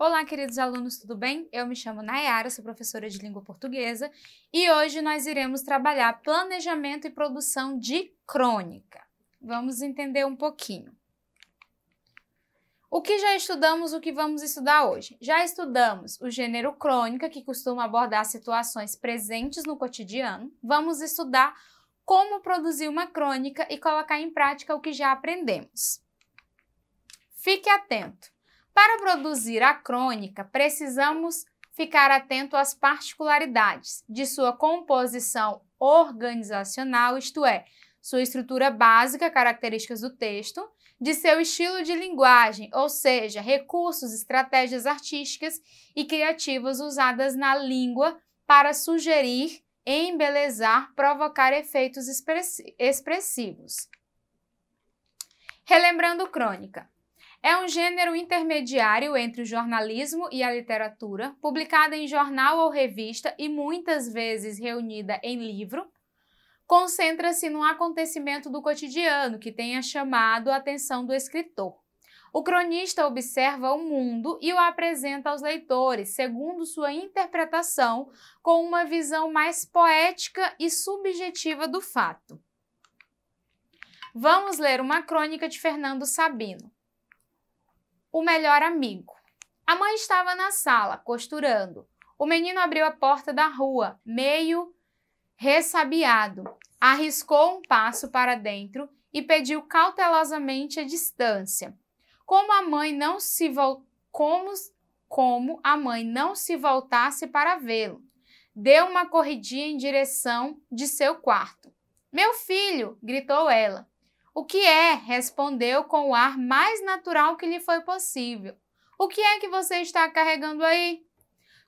Olá, queridos alunos, tudo bem? Eu me chamo Nayara, sou professora de língua portuguesa e hoje nós iremos trabalhar planejamento e produção de crônica. Vamos entender um pouquinho. O que já estudamos, o que vamos estudar hoje? Já estudamos o gênero crônica, que costuma abordar situações presentes no cotidiano. Vamos estudar como produzir uma crônica e colocar em prática o que já aprendemos. Fique atento! Para produzir a crônica, precisamos ficar atento às particularidades de sua composição organizacional, isto é, sua estrutura básica, características do texto, de seu estilo de linguagem, ou seja, recursos, estratégias artísticas e criativas usadas na língua para sugerir, embelezar, provocar efeitos expressivos. Relembrando crônica. É um gênero intermediário entre o jornalismo e a literatura, publicada em jornal ou revista e muitas vezes reunida em livro. Concentra-se num acontecimento do cotidiano que tenha chamado a atenção do escritor. O cronista observa o mundo e o apresenta aos leitores, segundo sua interpretação, com uma visão mais poética e subjetiva do fato. Vamos ler uma crônica de Fernando Sabino. O melhor amigo. A mãe estava na sala, costurando. O menino abriu a porta da rua, meio ressabiado. Arriscou um passo para dentro e pediu cautelosamente a distância. Como a mãe não se voltasse para vê-lo, deu uma corridinha em direção de seu quarto. "Meu filho!" gritou ela. "O que é?" respondeu com o ar mais natural que lhe foi possível. "O que é que você está carregando aí?"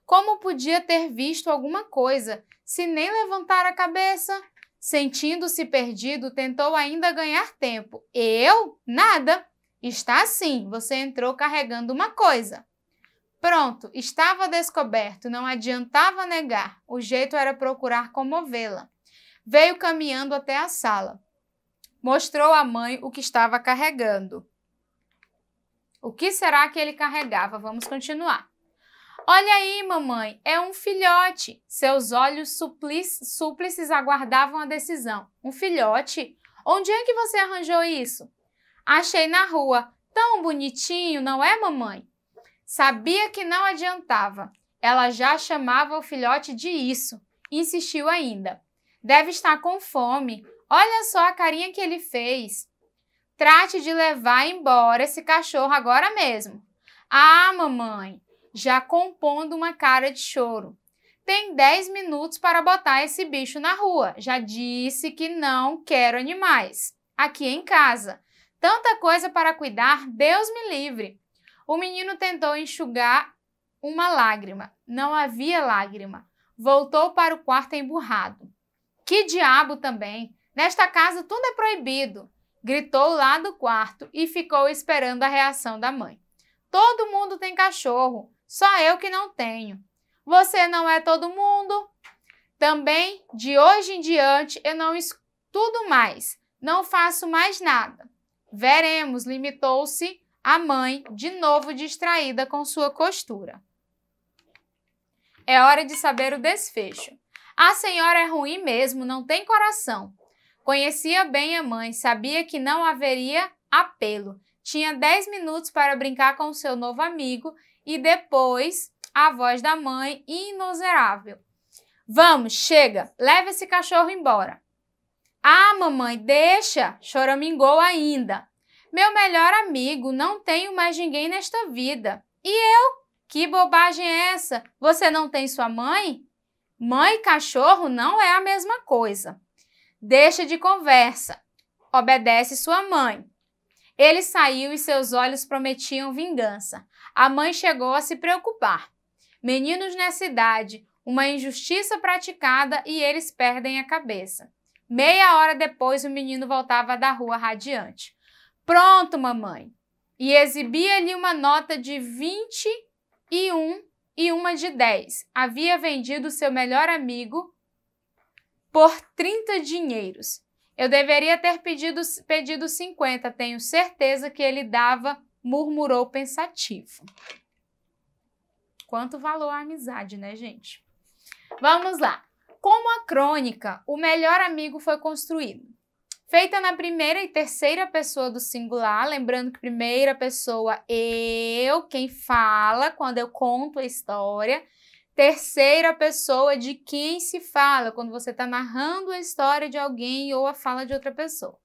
Como podia ter visto alguma coisa, se nem levantar a cabeça? Sentindo-se perdido, tentou ainda ganhar tempo. "Eu? Nada." "Está sim, você entrou carregando uma coisa." Pronto, estava descoberto, não adiantava negar. O jeito era procurar comovê-la. Veio caminhando até a sala. Mostrou à mãe o que estava carregando. O que será que ele carregava? Vamos continuar. "Olha aí, mamãe, é um filhote." Seus olhos súplices aguardavam a decisão. "Um filhote? Onde é que você arranjou isso?" "Achei na rua. Tão bonitinho, não é, mamãe?" Sabia que não adiantava. Ela já chamava o filhote de isso. Insistiu ainda. "Deve estar com fome. Olha só a carinha que ele fez." "Trate de levar embora esse cachorro agora mesmo." "Ah, mamãe," já compondo uma cara de choro. "Tem 10 minutos para botar esse bicho na rua. Já disse que não quero animais. Aqui em casa. Tanta coisa para cuidar, Deus me livre." O menino tentou enxugar uma lágrima. Não havia lágrima. Voltou para o quarto emburrado. "Que diabo também! Nesta casa tudo é proibido!" Gritou lá do quarto e ficou esperando a reação da mãe. "Todo mundo tem cachorro, só eu que não tenho." "Você não é todo mundo?" "Também, de hoje em diante, eu não estudo mais, não faço mais nada." "Veremos," limitou-se a mãe, de novo distraída com sua costura. É hora de saber o desfecho. "A senhora é ruim mesmo, não tem coração." Conhecia bem a mãe, sabia que não haveria apelo. Tinha 10 minutos para brincar com seu novo amigo e depois a voz da mãe inuserável. "Vamos, chega, leve esse cachorro embora." "Ah, mamãe, deixa," choramingou ainda. "Meu melhor amigo, não tenho mais ninguém nesta vida." "E eu? Que bobagem é essa? Você não tem sua mãe?" "Mãe e cachorro não é a mesma coisa." "Deixa de conversa. Obedece sua mãe." Ele saiu e seus olhos prometiam vingança. A mãe chegou a se preocupar. Meninos nessa idade, uma injustiça praticada e eles perdem a cabeça. Meia hora depois, o menino voltava da rua radiante. "Pronto, mamãe." E exibia-lhe uma nota de 21 e uma de 10. Havia vendido seu melhor amigo por 30 dinheiros. "Eu deveria ter pedido 50, tenho certeza que ele dava", murmurou pensativo. quanto valor a amizade, né, gente? Vamos lá. Como a crônica, o melhor amigo foi construído? Feita na primeira e terceira pessoa do singular, lembrando que primeira pessoa eu, quem fala quando eu conto a história. Terceira pessoa de quem se fala, quando você está narrando a história de alguém ou a fala de outra pessoa.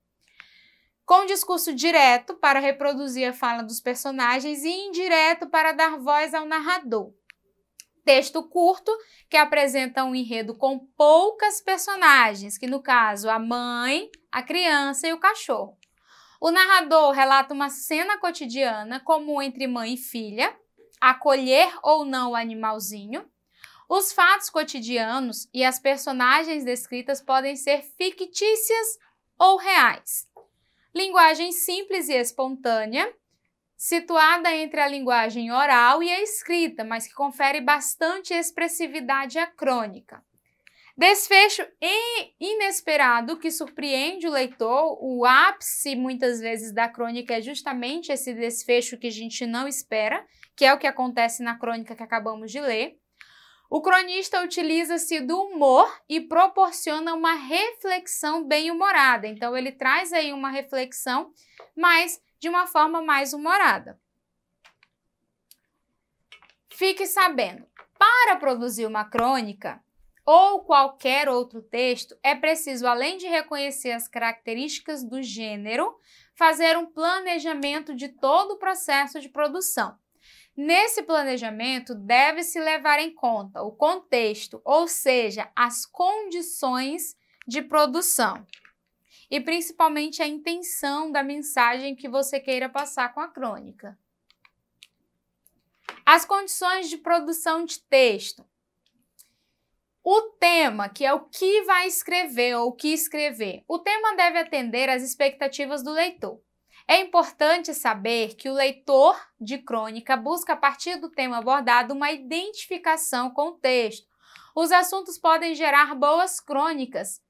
Com discurso direto para reproduzir a fala dos personagens e indireto para dar voz ao narrador. Texto curto, que apresenta um enredo com poucas personagens, que no caso a mãe, a criança e o cachorro. O narrador relata uma cena cotidiana, como entre mãe e filha, acolher ou não o animalzinho. Os fatos cotidianos e as personagens descritas podem ser fictícias ou reais. Linguagem simples e espontânea, situada entre a linguagem oral e a escrita, mas que confere bastante expressividade à crônica. Desfecho inesperado que surpreende o leitor. O ápice, muitas vezes, da crônica é justamente esse desfecho que a gente não espera, que é o que acontece na crônica que acabamos de ler. O cronista utiliza-se do humor e proporciona uma reflexão bem-humorada. Então, ele traz aí uma reflexão, mas de uma forma mais humorada. Fique sabendo, para produzir uma crônica ou qualquer outro texto, é preciso, além de reconhecer as características do gênero, fazer um planejamento de todo o processo de produção. Nesse planejamento, deve-se levar em conta o contexto, ou seja, as condições de produção. E principalmente a intenção da mensagem que você queira passar com a crônica. As condições de produção de texto. O tema, que é o que vai escrever ou o que escrever. O tema deve atender às expectativas do leitor. É importante saber que o leitor de crônica busca, a partir do tema abordado, uma identificação com o texto. Os assuntos podem gerar boas crônicas,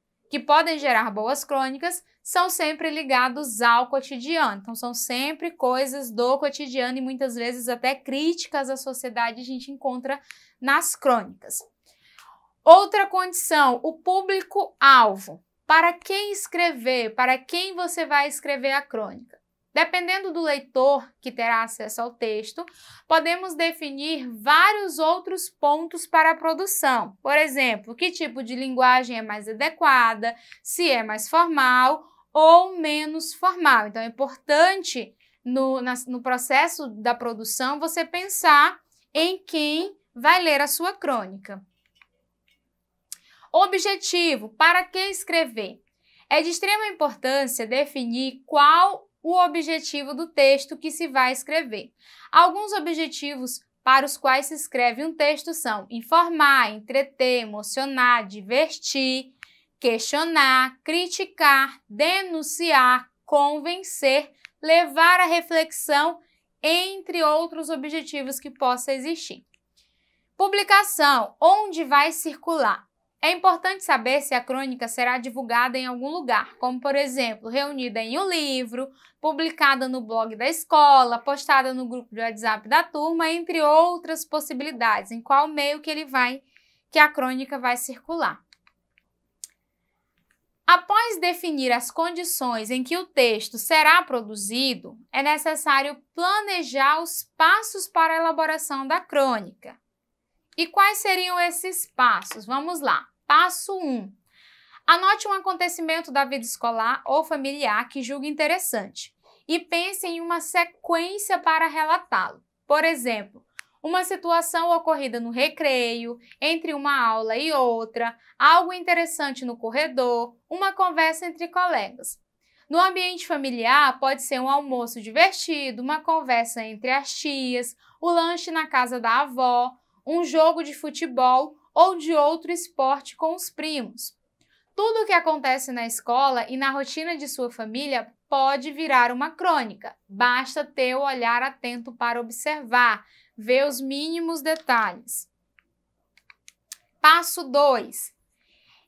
são sempre ligados ao cotidiano. Então, são sempre coisas do cotidiano e muitas vezes até críticas à sociedade a gente encontra nas crônicas. Outra condição, o público-alvo. Para quem escrever, para quem você vai escrever a crônica? Dependendo do leitor que terá acesso ao texto, podemos definir vários outros pontos para a produção. Por exemplo, que tipo de linguagem é mais adequada, se é mais formal ou menos formal. Então, é importante no processo da produção você pensar em quem vai ler a sua crônica. Objetivo, para que escrever? É de extrema importância definir qual o objetivo do texto que se vai escrever. Alguns objetivos para os quais se escreve um texto são informar, entreter, emocionar, divertir, questionar, criticar, denunciar, convencer, levar à reflexão, entre outros objetivos que possa existir. Publicação, onde vai circular? É importante saber se a crônica será divulgada em algum lugar, como, por exemplo, reunida em um livro, publicada no blog da escola, postada no grupo de WhatsApp da turma, entre outras possibilidades, em qual meio que a crônica vai circular. Após definir as condições em que o texto será produzido, é necessário planejar os passos para a elaboração da crônica. E quais seriam esses passos? Vamos lá. Passo 1. Anote um acontecimento da vida escolar ou familiar que julgue interessante e pense em uma sequência para relatá-lo. Por exemplo, uma situação ocorrida no recreio, entre uma aula e outra, algo interessante no corredor, uma conversa entre colegas. No ambiente familiar, pode ser um almoço divertido, uma conversa entre as tias, o lanche na casa da avó, um jogo de futebol ou de outro esporte com os primos. Tudo o que acontece na escola e na rotina de sua família pode virar uma crônica. Basta ter o olhar atento para observar, ver os mínimos detalhes. Passo 2.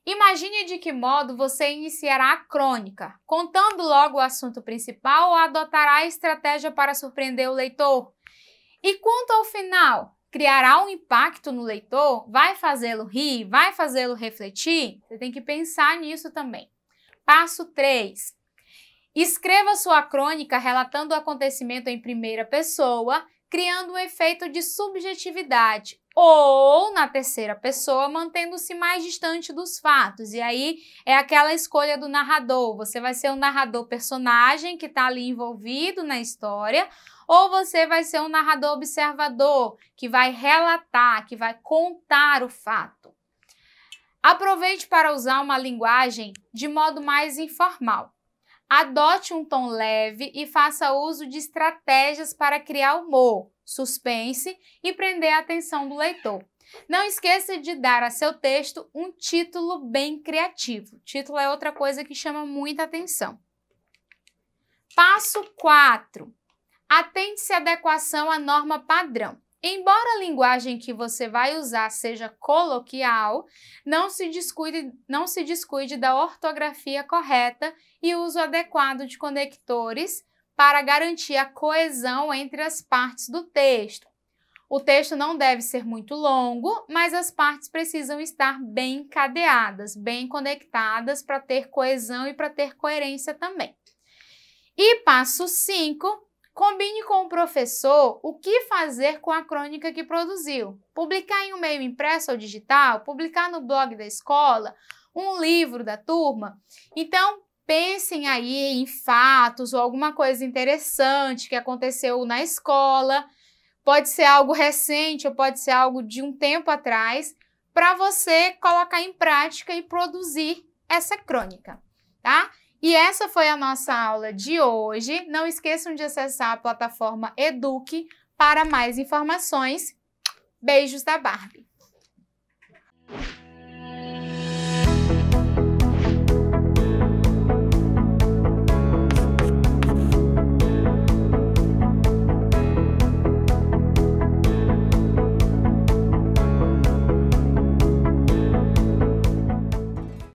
Imagine de que modo você iniciará a crônica, contando logo o assunto principal ou adotará a estratégia para surpreender o leitor. E quanto ao final? criará um impacto no leitor? Vai fazê-lo rir? Vai fazê-lo refletir? Você tem que pensar nisso também. Passo 3. Escreva sua crônica relatando o acontecimento em primeira pessoa, criando um efeito de subjetividade, ou na terceira pessoa, mantendo-se mais distante dos fatos. E aí é aquela escolha do narrador. Você vai ser um narrador personagem que está ali envolvido na história, ou você vai ser um narrador observador, que vai relatar, que vai contar o fato. Aproveite para usar uma linguagem de modo mais informal. Adote um tom leve e faça uso de estratégias para criar humor, suspense e prender a atenção do leitor. Não esqueça de dar a seu texto um título bem criativo. Título é outra coisa que chama muita atenção. Passo 4. Atente-se à adequação à norma padrão. Embora a linguagem que você vai usar seja coloquial, não se descuide da ortografia correta e uso adequado de conectores para garantir a coesão entre as partes do texto. O texto não deve ser muito longo, mas as partes precisam estar bem encadeadas, bem conectadas para ter coesão e para ter coerência também. E passo 5. Combine com o professor o que fazer com a crônica que produziu. Publicar em um meio impresso ou digital, publicar no blog da escola, um livro da turma. Então, pensem aí em fatos ou alguma coisa interessante que aconteceu na escola. Pode ser algo recente ou pode ser algo de um tempo atrás, para você colocar em prática e produzir essa crônica, tá? E essa foi a nossa aula de hoje. Não esqueçam de acessar a plataforma Eduque para mais informações. Beijos da Barbie!